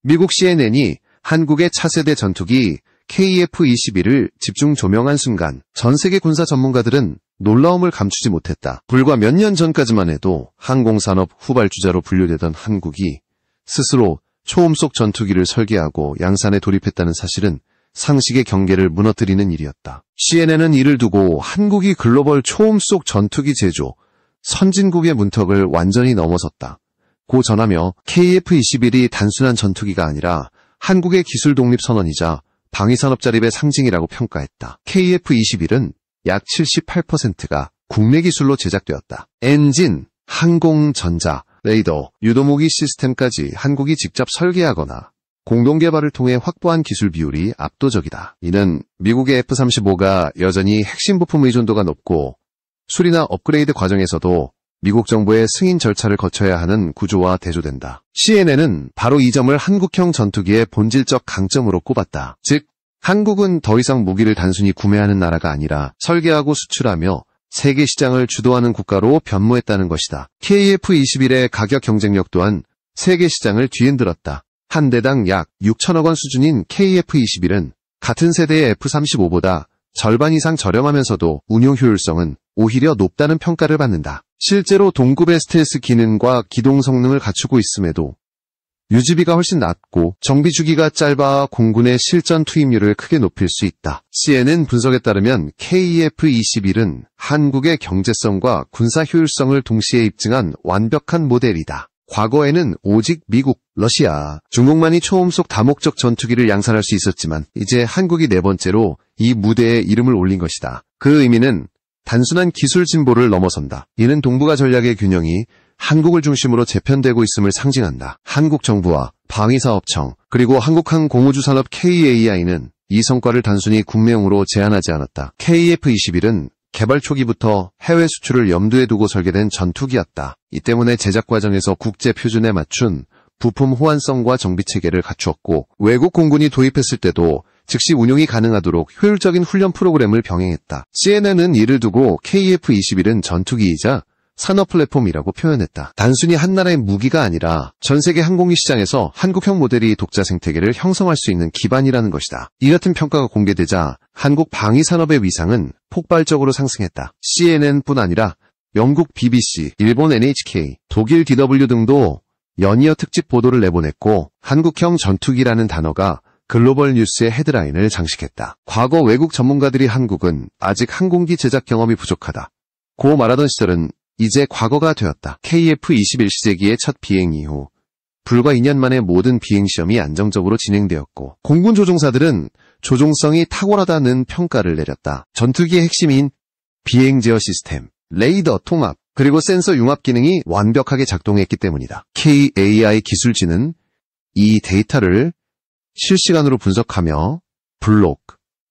미국 CNN이 한국의 차세대 전투기 KF-21을 집중 조명한 순간 전 세계 군사 전문가들은 놀라움을 감추지 못했다. 불과 몇 년 전까지만 해도 항공산업 후발주자로 분류되던 한국이 스스로 초음속 전투기를 설계하고 양산에 돌입했다는 사실은 상식의 경계를 무너뜨리는 일이었다. CNN은 이를 두고 한국이 글로벌 초음속 전투기 제조 선진국의 문턱을 완전히 넘어섰다. 고 전하며 KF-21이 단순한 전투기가 아니라 한국의 기술 독립 선언이자 방위산업 자립의 상징이라고 평가했다. KF-21은 약 78%가 국내 기술로 제작되었다. 엔진, 항공, 전자, 레이더, 유도무기 시스템까지 한국이 직접 설계하거나 공동개발을 통해 확보한 기술 비율이 압도적이다. 이는 미국의 F-35가 여전히 핵심 부품 의존도가 높고 수리나 업그레이드 과정에서도 미국 정부의 승인 절차를 거쳐야 하는 구조와 대조된다. CNN은 바로 이 점을 한국형 전투기의 본질적 강점으로 꼽았다. 즉, 한국은 더 이상 무기를 단순히 구매하는 나라가 아니라 설계하고 수출하며 세계 시장을 주도하는 국가로 변모했다는 것이다. KF-21의 가격 경쟁력 또한 세계 시장을 뒤흔들었다. 한 대당 약 6천억 원 수준인 KF-21은 같은 세대의 F-35보다 절반 이상 저렴하면서도 운용 효율성은 오히려 높다는 평가를 받는다. 실제로 동급의 스텔스 기능과 기동 성능을 갖추고 있음에도 유지비가 훨씬 낮고 정비 주기가 짧아 공군의 실전 투입률을 크게 높일 수 있다. CNN 분석에 따르면 KF-21은 한국의 경제성과 군사 효율성을 동시에 입증한 완벽한 모델이다. 과거에는 오직 미국, 러시아, 중국만이 초음속 다목적 전투기를 양산할 수 있었지만 이제 한국이 네 번째로 이 무대에 이름을 올린 것이다. 그 의미는 단순한 기술 진보를 넘어선다. 이는 동북아 전략의 균형이 한국을 중심으로 재편되고 있음을 상징한다. 한국 정부와 방위사업청 그리고 한국항공우주산업 KAI는 이 성과를 단순히 국내용으로 제한하지 않았다. KF-21은 개발 초기부터 해외 수출을 염두에 두고 설계된 전투기였다. 이 때문에 제작 과정에서 국제 표준에 맞춘 부품 호환성과 정비 체계를 갖추었고 외국 공군이 도입했을 때도 즉시 운용이 가능하도록 효율적인 훈련 프로그램을 병행했다. CNN은 이를 두고 KF-21은 전투기이자 산업 플랫폼이라고 표현했다. 단순히 한 나라의 무기가 아니라 전 세계 항공기 시장에서 한국형 모델이 독자 생태계를 형성할 수 있는 기반이라는 것이다. 이 같은 평가가 공개되자 한국 방위산업의 위상은 폭발적으로 상승했다. CNN뿐 아니라 영국 BBC, 일본 NHK, 독일 DW 등도 연이어 특집 보도를 내보냈고 한국형 전투기라는 단어가 글로벌 뉴스의 헤드라인을 장식했다. 과거 외국 전문가들이 한국은 아직 항공기 제작 경험이 부족하다 고 말하던 시절은 이제 과거가 되었다. KF-21 시제기의 첫 비행 이후 불과 2년 만에 모든 비행시험이 안정적으로 진행되었고 공군 조종사들은 조종성이 탁월하다는 평가를 내렸다. 전투기의 핵심인 비행 제어 시스템, 레이더 통합, 그리고 센서 융합 기능이 완벽하게 작동했기 때문이다. KAI 기술진은 이 데이터를 실시간으로 분석하며 블록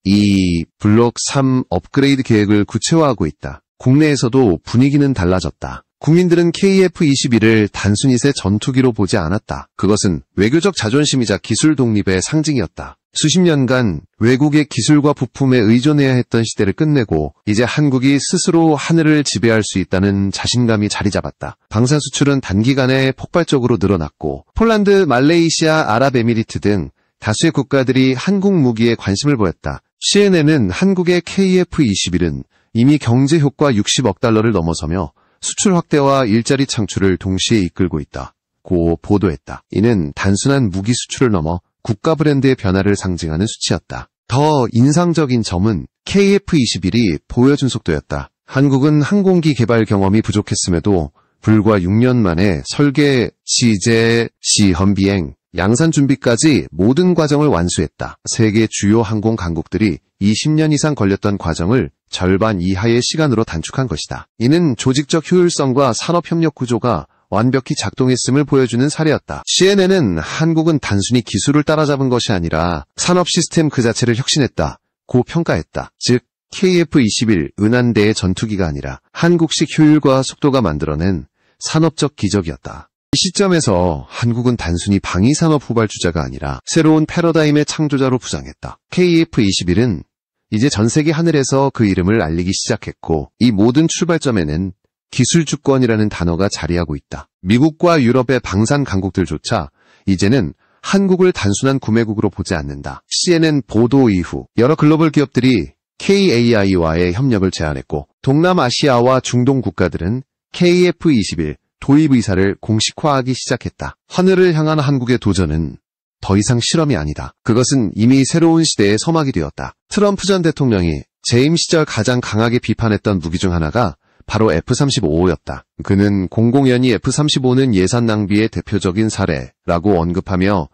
2, 블록 3 업그레이드 계획을 구체화하고 있다. 국내에서도 분위기는 달라졌다. 국민들은 KF-21을 단순히 새 전투기로 보지 않았다. 그것은 외교적 자존심이자 기술 독립의 상징이었다. 수십 년간 외국의 기술과 부품에 의존해야 했던 시대를 끝내고 이제 한국이 스스로 하늘을 지배할 수 있다는 자신감이 자리 잡았다. 방산 수출은 단기간에 폭발적으로 늘어났고 폴란드, 말레이시아, 아랍에미리트 등 다수의 국가들이 한국 무기에 관심을 보였다. CNN은 한국의 KF-21은 이미 경제 효과 60억 달러를 넘어서며 수출 확대와 일자리 창출을 동시에 이끌고 있다고 보도했다. 이는 단순한 무기 수출을 넘어 국가 브랜드의 변화를 상징하는 수치였다. 더 인상적인 점은 KF-21이 보여준 속도였다. 한국은 항공기 개발 경험이 부족했음에도 불과 6년 만에 설계, 시제, 시험 비행, 양산 준비까지 모든 과정을 완수했다. 세계 주요 항공 강국들이 20년 이상 걸렸던 과정을 절반 이하의 시간으로 단축한 것이다. 이는 조직적 효율성과 산업협력 구조가 완벽히 작동했음을 보여주는 사례였다. CNN은 한국은 단순히 기술을 따라잡은 것이 아니라 산업 시스템 그 자체를 혁신했다고 평가했다. 즉 KF-21 은한대의 전투기가 아니라 한국식 효율과 속도가 만들어낸 산업적 기적이었다. 이 시점에서 한국은 단순히 방위산업 후발주자가 아니라 새로운 패러다임의 창조자로 부상했다. KF-21은 이제 전 세계 하늘에서 그 이름을 알리기 시작했고 이 모든 출발점에는 기술주권이라는 단어가 자리하고 있다. 미국과 유럽의 방산 강국들조차 이제는 한국을 단순한 구매국으로 보지 않는다. CNN 보도 이후 여러 글로벌 기업들이 KAI와의 협력을 제안했고 동남아시아와 중동 국가들은 KF-21 도입 의사를 공식화하기 시작했다. 하늘을 향한 한국의 도전은 더 이상 실험이 아니다. 그것은 이미 새로운 시대의 서막이 되었다. 트럼프 전 대통령이 재임 시절 가장 강하게 비판했던 무기 중 하나가 바로 F-35였다. 그는 공공연히 F-35는 예산 낭비의 대표적인 사례라고 언급하며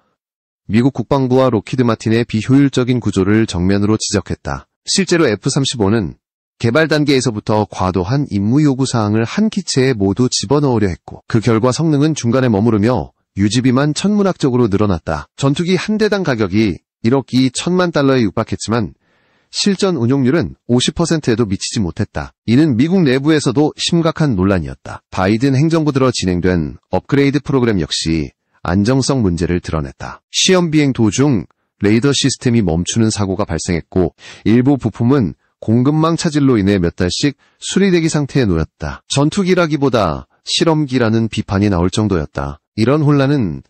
미국 국방부와 록히드 마틴의 비효율적인 구조를 정면으로 지적했다. 실제로 F-35는 개발 단계에서부터 과도한 임무 요구 사항을 한 기체에 모두 집어넣으려 했고 그 결과 성능은 중간에 머무르며 유지비만 천문학적으로 늘어났다. 전투기 한 대당 가격이 1억 2천만 달러에 육박했지만 실전 운용률은 50%에도 미치지 못했다. 이는 미국 내부에서도 심각한 논란이었다. 바이든 행정부 들어 진행된 업그레이드 프로그램 역시 안정성 문제를 드러냈다. 시험 비행 도중 레이더 시스템이 멈추는 사고가 발생했고 일부 부품은 공급망 차질로 인해 몇 달씩 수리대기 상태에 놓였다. 전투기라기보다 실험기라는 비판이 나올 정도였다. 이런 혼란은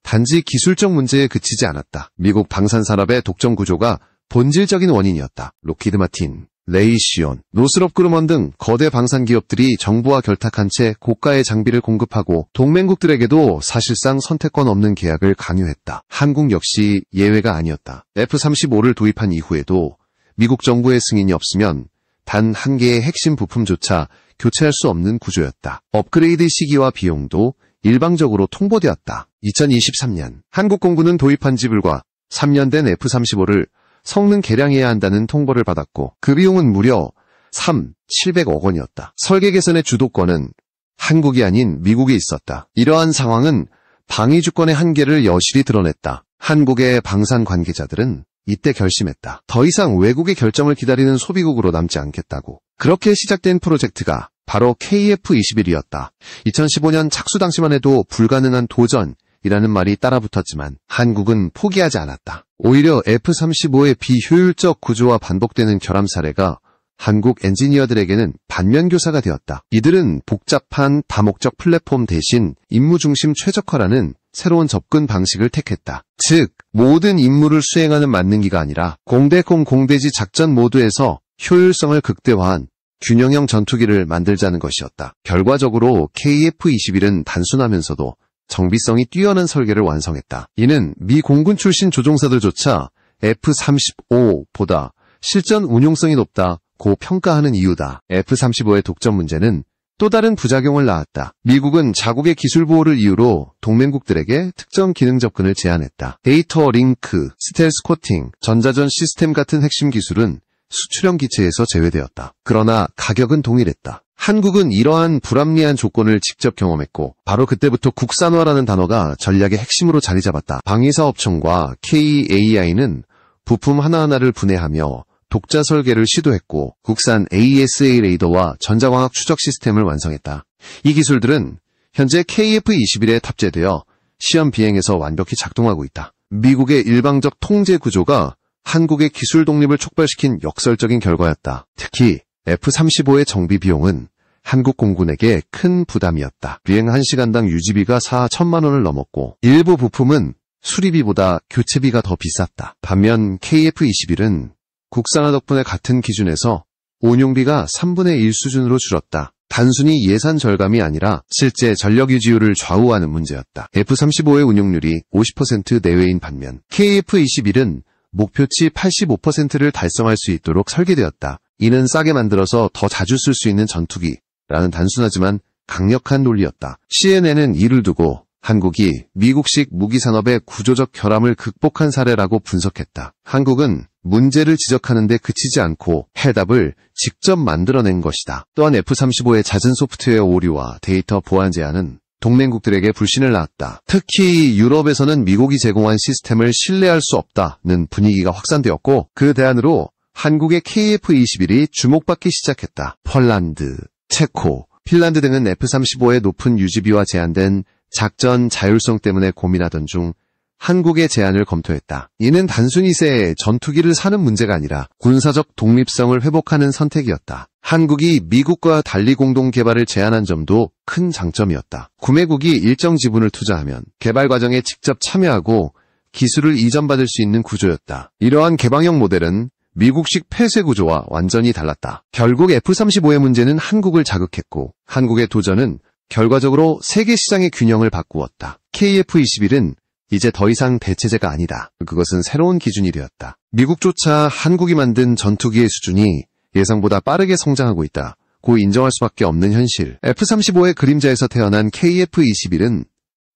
단지 기술적 문제에 그치지 않았다. 미국 방산산업의 독점 구조가 본질적인 원인이었다. 록히드 마틴, 레이시온, 노스롭 그루먼 등 거대 방산 기업들이 정부와 결탁한 채 고가의 장비를 공급하고 동맹국들에게도 사실상 선택권 없는 계약을 강요했다. 한국 역시 예외가 아니었다. F-35를 도입한 이후에도 미국 정부의 승인이 없으면 단 한 개의 핵심 부품조차 교체할 수 없는 구조였다. 업그레이드 시기와 비용도 일방적으로 통보되었다. 2023년 한국 공군은 도입한 지 불과 3년 된 F-35를 성능 개량해야 한다는 통보를 받았고 그 비용은 무려 700억 원이었다. 설계 개선의 주도권은 한국이 아닌 미국에 있었다. 이러한 상황은 방위 주권의 한계를 여실히 드러냈다. 한국의 방산 관계자들은 이때 결심했다. 더 이상 외국의 결정을 기다리는 소비국으로 남지 않겠다고. 그렇게 시작된 프로젝트가 바로 KF-21이었다. 2015년 착수 당시만 해도 불가능한 도전이라는 말이 따라붙었지만 한국은 포기하지 않았다. 오히려 F-35의 비효율적 구조와 반복되는 결함 사례가 한국 엔지니어들에게는 반면교사가 되었다. 이들은 복잡한 다목적 플랫폼 대신 임무 중심 최적화라는 새로운 접근 방식을 택했다. 즉, 모든 임무를 수행하는 만능기가 아니라 공대공 공대지 작전 모드에서 효율성을 극대화한 균형형 전투기를 만들자는 것이었다. 결과적으로 KF-21은 단순하면서도 정비성이 뛰어난 설계를 완성했다. 이는 미 공군 출신 조종사들조차 F-35보다 실전 운용성이 높다고 평가하는 이유다. F-35의 독점 문제는 또 다른 부작용을 낳았다. 미국은 자국의 기술 보호를 이유로 동맹국들에게 특정 기능 접근을 제한했다. 데이터 링크, 스텔스 코팅, 전자전 시스템 같은 핵심 기술은 수출형 기체에서 제외되었다. 그러나 가격은 동일했다. 한국은 이러한 불합리한 조건을 직접 경험했고 바로 그때부터 국산화라는 단어가 전략의 핵심으로 자리 잡았다. 방위사업청과 KAI는 부품 하나하나를 분해하며 독자 설계를 시도했고 국산 AESA 레이더와 전자광학 추적 시스템을 완성했다. 이 기술들은 현재 KF-21에 탑재되어 시험 비행에서 완벽히 작동하고 있다. 미국의 일방적 통제 구조가 한국의 기술 독립을 촉발시킨 역설적인 결과였다. 특히 F-35의 정비 비용은 한국 공군에게 큰 부담이었다. 비행 1시간당 유지비가 4천만 원을 넘었고 일부 부품은 수리비보다 교체비가 더 비쌌다. 반면 KF-21은 국산화 덕분에 같은 기준에서 운용비가 3분의 1 수준으로 줄었다. 단순히 예산 절감이 아니라 실제 전력 유지율을 좌우하는 문제였다. F-35의 운용률이 50% 내외인 반면 KF-21은 목표치 85%를 달성할 수 있도록 설계되었다. 이는 싸게 만들어서 더 자주 쓸 수 있는 전투기라는 단순하지만 강력한 논리였다. CNN은 이를 두고 한국이 미국식 무기산업의 구조적 결함을 극복한 사례라고 분석했다. 한국은 문제를 지적하는 데 그치지 않고 해답을 직접 만들어낸 것이다. 또한 F-35의 잦은 소프트웨어 오류와 데이터 보안 제한은 동맹국들에게 불신을 낳았다. 특히 유럽에서는 미국이 제공한 시스템을 신뢰할 수 없다는 분위기가 확산되었고 그 대안으로 한국의 KF-21이 주목받기 시작했다. 폴란드, 체코, 핀란드 등은 F-35의 높은 유지비와 제한된 작전 자율성 때문에 고민하던 중 한국의 제안을 검토했다. 이는 단순히 새 전투기를 사는 문제가 아니라 군사적 독립성을 회복하는 선택이었다. 한국이 미국과 달리 공동 개발을 제안한 점도 큰 장점이었다. 구매국이 일정 지분을 투자하면 개발 과정에 직접 참여하고 기술을 이전받을 수 있는 구조였다. 이러한 개방형 모델은 미국식 폐쇄 구조와 완전히 달랐다. 결국 F-35의 문제는 한국을 자극했고 한국의 도전은 결과적으로 세계 시장의 균형을 바꾸었다. KF-21은 이제 더 이상 대체제가 아니다. 그것은 새로운 기준이 되었다. 미국조차 한국이 만든 전투기의 수준이 예상보다 빠르게 성장하고 있다. 고 인정할 수밖에 없는 현실. F-35의 그림자에서 태어난 KF-21은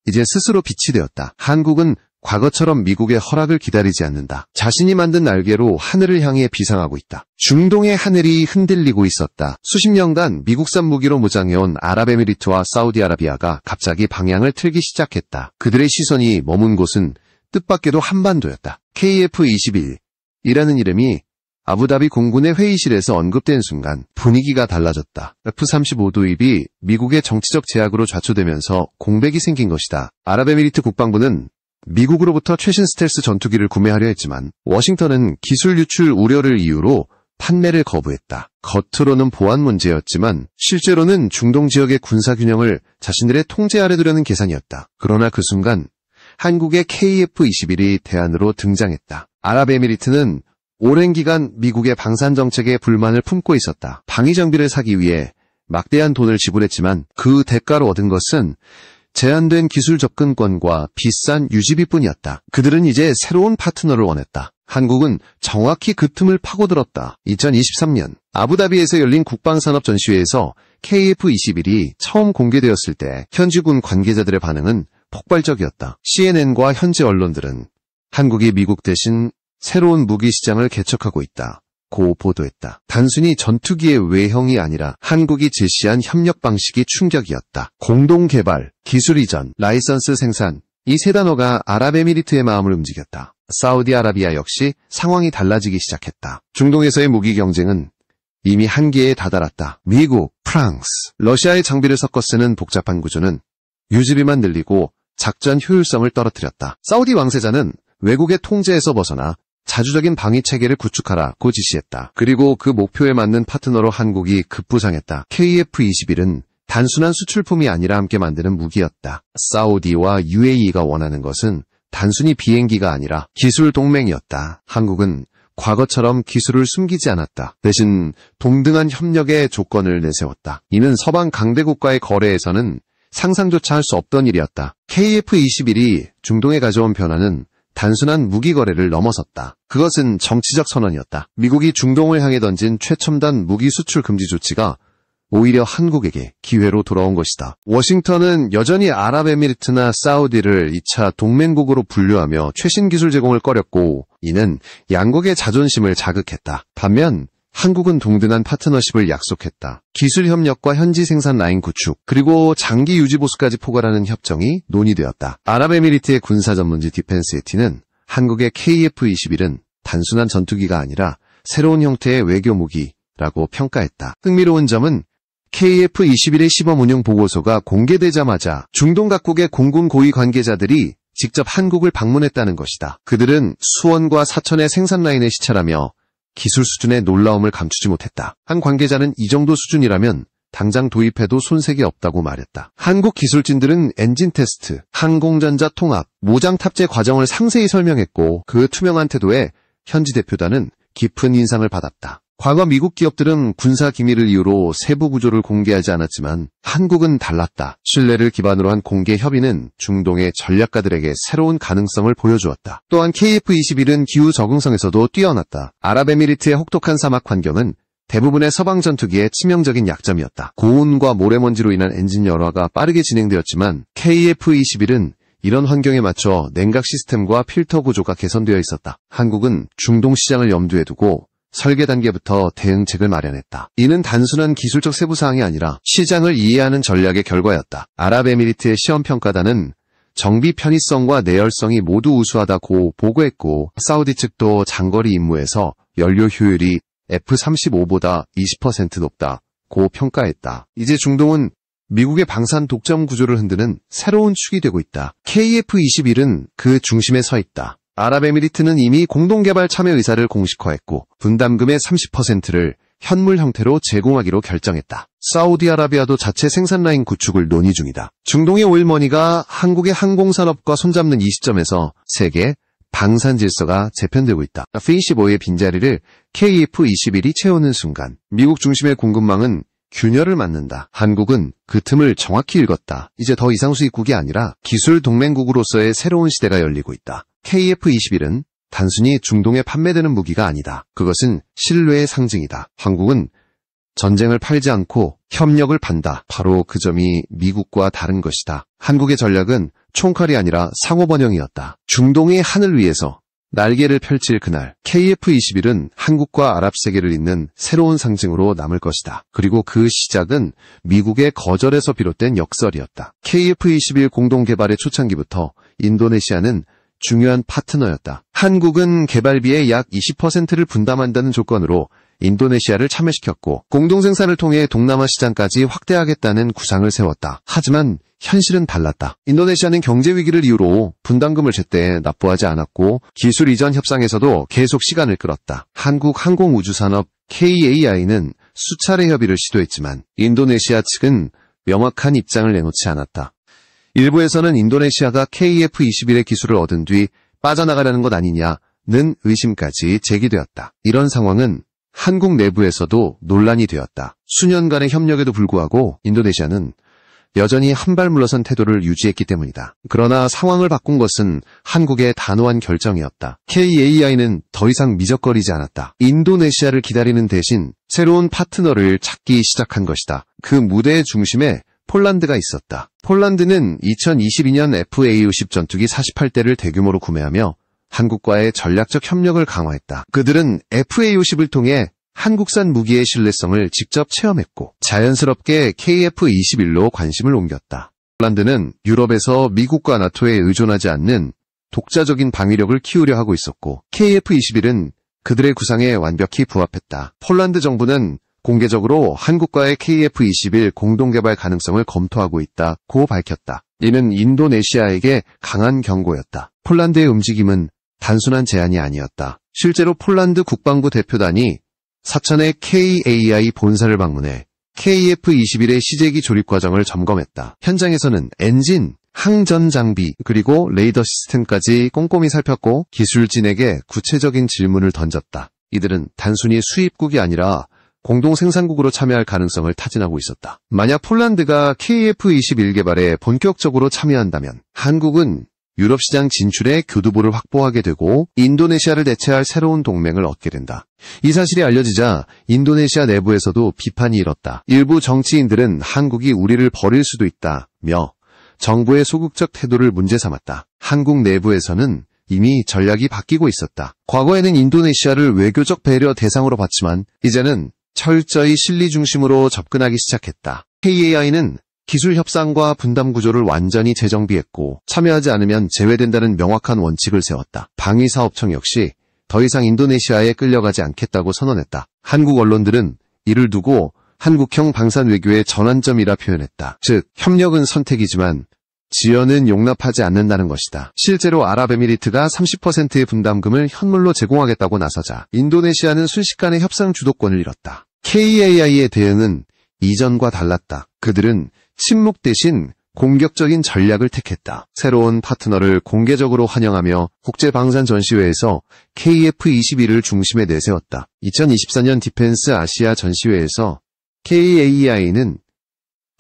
이제 스스로 빛이 되었다. 한국은 과거처럼 미국의 허락을 기다리지 않는다. 자신이 만든 날개로 하늘을 향해 비상하고 있다. 중동의 하늘이 흔들리고 있었다. 수십 년간 미국산 무기로 무장해온 아랍에미리트와 사우디아라비아가 갑자기 방향을 틀기 시작했다. 그들의 시선이 머문 곳은 뜻밖에도 한반도였다. KF-21이라는 이름이 아부다비 공군의 회의실에서 언급된 순간 분위기가 달라졌다. F-35 도입이 미국의 정치적 제약으로 좌초되면서 공백이 생긴 것이다. 아랍에미리트 국방부는 미국으로부터 최신 스텔스 전투기를 구매하려 했지만 워싱턴은 기술 유출 우려를 이유로 판매를 거부했다. 겉으로는 보안 문제였지만 실제로는 중동 지역의 군사 균형을 자신들의 통제 아래 두려는 계산이었다. 그러나 그 순간 한국의 KF-21이 대안으로 등장했다. 아랍에미리트는 오랜 기간 미국의 방산 정책에 불만을 품고 있었다. 방위 장비를 사기 위해 막대한 돈을 지불했지만 그 대가로 얻은 것은 제한된 기술 접근권과 비싼 유지비뿐이었다. 그들은 이제 새로운 파트너를 원했다. 한국은 정확히 그 틈을 파고들었다. 2023년 아부다비에서 열린 국방산업 전시회에서 KF-21이 처음 공개되었을 때 현지군 관계자들의 반응은 폭발적이었다. CNN과 현지 언론들은 한국이 미국 대신 새로운 무기 시장을 개척하고 있다. 고 보도했다. 단순히 전투기의 외형이 아니라 한국이 제시한 협력 방식이 충격이었다. 공동개발, 기술 이전, 라이선스 생산, 이 세 단어가 아랍에미리트의 마음을 움직였다. 사우디아라비아 역시 상황이 달라지기 시작했다. 중동에서의 무기 경쟁은 이미 한계에 다다랐다. 미국, 프랑스, 러시아의 장비를 섞어 쓰는 복잡한 구조는 유지비만 늘리고 작전 효율성을 떨어뜨렸다. 사우디 왕세자는 외국의 통제에서 벗어나 자주적인 방위 체계를 구축하라고 지시했다. 그리고 그 목표에 맞는 파트너로 한국이 급부상했다. KF-21은 단순한 수출품이 아니라 함께 만드는 무기였다. 사우디와 UAE가 원하는 것은 단순히 비행기가 아니라 기술 동맹이었다. 한국은 과거처럼 기술을 숨기지 않았다. 대신 동등한 협력의 조건을 내세웠다. 이는 서방 강대국과의 거래에서는 상상조차 할 수 없던 일이었다. KF-21이 중동에 가져온 변화는 단순한 무기 거래를 넘어섰다. 그것은 정치적 선언이었다. 미국이 중동을 향해 던진 최첨단 무기 수출 금지 조치가 오히려 한국에게 기회로 돌아온 것이다. 워싱턴은 여전히 아랍에미리트나 사우디를 2차 동맹국으로 분류하며 최신 기술 제공을 꺼렸고 이는 양국의 자존심을 자극했다. 반면 한국은 동등한 파트너십을 약속했다. 기술 협력과 현지 생산 라인 구축, 그리고 장기 유지 보수까지 포괄하는 협정이 논의되었다. 아랍에미리트의 군사 전문지 디펜스에티는 한국의 KF-21은 단순한 전투기가 아니라 새로운 형태의 외교 무기라고 평가했다. 흥미로운 점은 KF-21의 시범 운용 보고서가 공개되자마자 중동 각국의 공군 고위 관계자들이 직접 한국을 방문했다는 것이다. 그들은 수원과 사천의 생산 라인에 시찰하며 기술 수준의 놀라움을 감추지 못했다. 한 관계자는 이 정도 수준이라면 당장 도입해도 손색이 없다고 말했다. 한국 기술진들은 엔진 테스트, 항공전자 통합, 모장 탑재 과정을 상세히 설명했고 그 투명한 태도에 현지 대표단은 깊은 인상을 받았다. 과거 미국 기업들은 군사 기밀을 이유로 세부 구조를 공개하지 않았지만 한국은 달랐다. 신뢰를 기반으로 한 공개 협의는 중동의 전략가들에게 새로운 가능성을 보여주었다. 또한 KF-21은 기후 적응성에서도 뛰어났다. 아랍에미리트의 혹독한 사막 환경은 대부분의 서방 전투기의 치명적인 약점이었다. 고온과 모래먼지로 인한 엔진 열화가 빠르게 진행되었지만 KF-21은 이런 환경에 맞춰 냉각 시스템과 필터 구조가 개선되어 있었다. 한국은 중동 시장을 염두에 두고 설계 단계부터 대응책을 마련했다. 이는 단순한 기술적 세부사항이 아니라 시장을 이해하는 전략의 결과였다. 아랍에미리트의 시험평가단은 정비 편의성과 내열성이 모두 우수하다고 보고했고 사우디 측도 장거리 임무에서 연료 효율이 F-35보다 20% 높다고 평가했다. 이제 중동은 미국의 방산 독점 구조를 흔드는 새로운 축이 되고 있다. KF-21은 그 중심에 서 있다. 아랍에미리트는 이미 공동개발 참여 의사를 공식화했고 분담금의 30%를 현물 형태로 제공하기로 결정했다. 사우디아라비아도 자체 생산 라인 구축을 논의 중이다. 중동의 오일머니가 한국의 항공산업과 손잡는 이 시점에서 세계 방산 질서가 재편되고 있다. F-25의 빈자리를 KF-21이 채우는 순간 미국 중심의 공급망은 균열을 맞는다. 한국은 그 틈을 정확히 읽었다. 이제 더 이상 수입국이 아니라 기술 동맹국으로서의 새로운 시대가 열리고 있다. KF-21은 단순히 중동에 판매되는 무기가 아니다. 그것은 신뢰의 상징이다. 한국은 전쟁을 팔지 않고 협력을 판다. 바로 그 점이 미국과 다른 것이다. 한국의 전략은 총칼이 아니라 상호번영이었다. 중동의 하늘 위에서 날개를 펼칠 그날, KF-21은 한국과 아랍 세계를 잇는 새로운 상징으로 남을 것이다. 그리고 그 시작은 미국의 거절에서 비롯된 역설이었다. KF-21 공동개발의 초창기부터 인도네시아는 중요한 파트너였다. 한국은 개발비의 약 20%를 분담한다는 조건으로 인도네시아를 참여시켰고 공동생산을 통해 동남아 시장까지 확대하겠다는 구상을 세웠다. 하지만 현실은 달랐다. 인도네시아는 경제위기를 이유로 분담금을 제때 납부하지 않았고 기술 이전 협상에서도 계속 시간을 끌었다. 한국항공우주산업 KAI는 수차례 협의를 시도했지만 인도네시아 측은 명확한 입장을 내놓지 않았다. 일부에서는 인도네시아가 KF-21의 기술을 얻은 뒤 빠져나가려는 것 아니냐는 의심까지 제기되었다. 이런 상황은 한국 내부에서도 논란이 되었다. 수년간의 협력에도 불구하고 인도네시아는 여전히 한 발 물러선 태도를 유지했기 때문이다. 그러나 상황을 바꾼 것은 한국의 단호한 결정이었다. KAI는 더 이상 미적거리지 않았다. 인도네시아를 기다리는 대신 새로운 파트너를 찾기 시작한 것이다. 그 무대의 중심에 폴란드가 있었다. 폴란드는 2022년 FA-50 전투기 48대를 대규모로 구매하며 한국과의 전략적 협력을 강화했다. 그들은 FA-50을 통해 한국산 무기의 신뢰성을 직접 체험했고 자연스럽게 KF-21로 관심을 옮겼다. 폴란드는 유럽에서 미국과 나토에 의존하지 않는 독자적인 방위력을 키우려 하고 있었고 KF-21은 그들의 구상에 완벽히 부합했다. 폴란드 정부는 공개적으로 한국과의 KF-21 공동개발 가능성을 검토하고 있다고 밝혔다. 이는 인도네시아에게 강한 경고였다. 폴란드의 움직임은 단순한 제안이 아니었다. 실제로 폴란드 국방부 대표단이 사천의 KAI 본사를 방문해 KF-21의 시제기 조립 과정을 점검했다. 현장에서는 엔진, 항전 장비, 그리고 레이더 시스템까지 꼼꼼히 살폈고 기술진에게 구체적인 질문을 던졌다. 이들은 단순히 수입국이 아니라 공동생산국으로 참여할 가능성을 타진하고 있었다. 만약 폴란드가 KF-21 개발에 본격적으로 참여한다면 한국은 유럽 시장 진출에 교두보를 확보하게 되고 인도네시아를 대체할 새로운 동맹을 얻게 된다. 이 사실이 알려지자 인도네시아 내부에서도 비판이 일었다. 일부 정치인들은 한국이 우리를 버릴 수도 있다며 정부의 소극적 태도를 문제 삼았다. 한국 내부에서는 이미 전략이 바뀌고 있었다. 과거에는 인도네시아를 외교적 배려 대상으로 봤지만 이제는 철저히 실리 중심으로 접근하기 시작했다. KAI는 기술 협상과 분담 구조를 완전히 재정비했고 참여하지 않으면 제외된다는 명확한 원칙을 세웠다. 방위사업청 역시 더 이상 인도네시아에 끌려가지 않겠다고 선언했다. 한국 언론들은 이를 두고 한국형 방산 외교의 전환점이라 표현했다. 즉, 협력은 선택이지만 지연은 용납하지 않는다는 것이다. 실제로 아랍에미리트가 30%의 분담금을 현물로 제공하겠다고 나서자 인도네시아는 순식간에 협상 주도권을 잃었다. KAI의 대응은 이전과 달랐다. 그들은 침묵 대신 공격적인 전략을 택했다. 새로운 파트너를 공개적으로 환영하며 국제방산 전시회에서 KF-21을 중심에 내세웠다. 2024년 디펜스 아시아 전시회에서 KAI는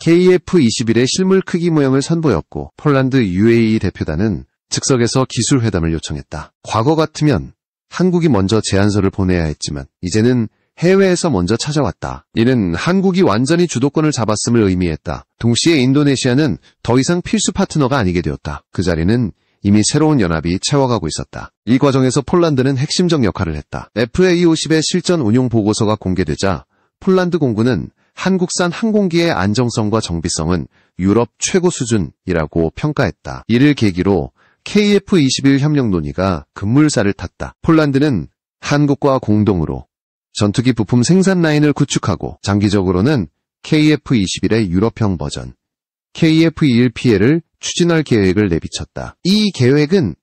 KF-21의 실물 크기 모형을 선보였고 폴란드 UAE 대표단은 즉석에서 기술회담을 요청했다. 과거 같으면 한국이 먼저 제안서를 보내야 했지만 이제는 해외에서 먼저 찾아왔다. 이는 한국이 완전히 주도권을 잡았음을 의미했다. 동시에 인도네시아는 더 이상 필수 파트너가 아니게 되었다. 그 자리는 이미 새로운 연합이 채워가고 있었다. 이 과정에서 폴란드는 핵심적 역할을 했다. FA-50의 실전 운용 보고서가 공개되자 폴란드 공군은 한국산 항공기의 안정성과 정비성은 유럽 최고 수준이라고 평가했다. 이를 계기로 KF-21 협력 논의가 급물살을 탔다. 폴란드는 한국과 공동으로 전투기 부품 생산 라인을 구축하고 장기적으로는 KF-21의 유럽형 버전 KF-21PL을 추진할 계획을 내비쳤다. 이 계획은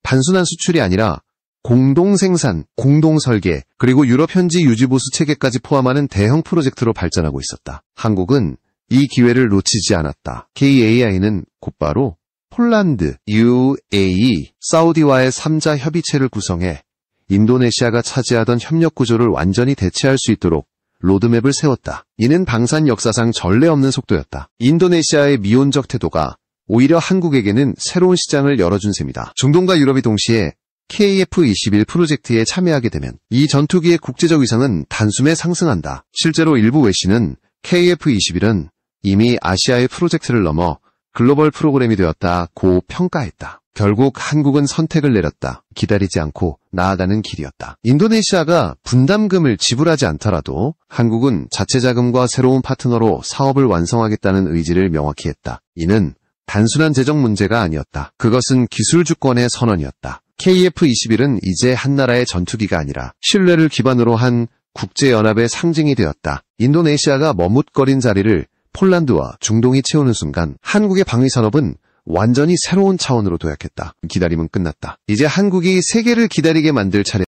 단순한 수출이 아니라 공동생산, 공동설계, 그리고 유럽 현지 유지보수 체계까지 포함하는 대형 프로젝트로 발전하고 있었다. 한국은 이 기회를 놓치지 않았다. KAI는 곧바로 폴란드, UAE, 사우디와의 3자 협의체를 구성해 인도네시아가 차지하던 협력 구조를 완전히 대체할 수 있도록 로드맵을 세웠다. 이는 방산 역사상 전례 없는 속도였다. 인도네시아의 미온적 태도가 오히려 한국에게는 새로운 시장을 열어준 셈이다. 중동과 유럽이 동시에 KF-21 프로젝트에 참여하게 되면 이 전투기의 국제적 위상은 단숨에 상승한다. 실제로 일부 외신은 KF-21은 이미 아시아의 프로젝트를 넘어 글로벌 프로그램이 되었다고 평가했다. 결국 한국은 선택을 내렸다. 기다리지 않고 나아가는 길이었다. 인도네시아가 분담금을 지불하지 않더라도 한국은 자체 자금과 새로운 파트너로 사업을 완성하겠다는 의지를 명확히 했다. 이는 단순한 재정 문제가 아니었다. 그것은 기술 주권의 선언이었다. KF-21은 이제 한 나라의 전투기가 아니라 신뢰를 기반으로 한 국제연합의 상징이 되었다. 인도네시아가 머뭇거린 자리를 폴란드와 중동이 채우는 순간 한국의 방위산업은 완전히 새로운 차원으로 도약했다. 기다림은 끝났다. 이제 한국이 세계를 기다리게 만들 차례.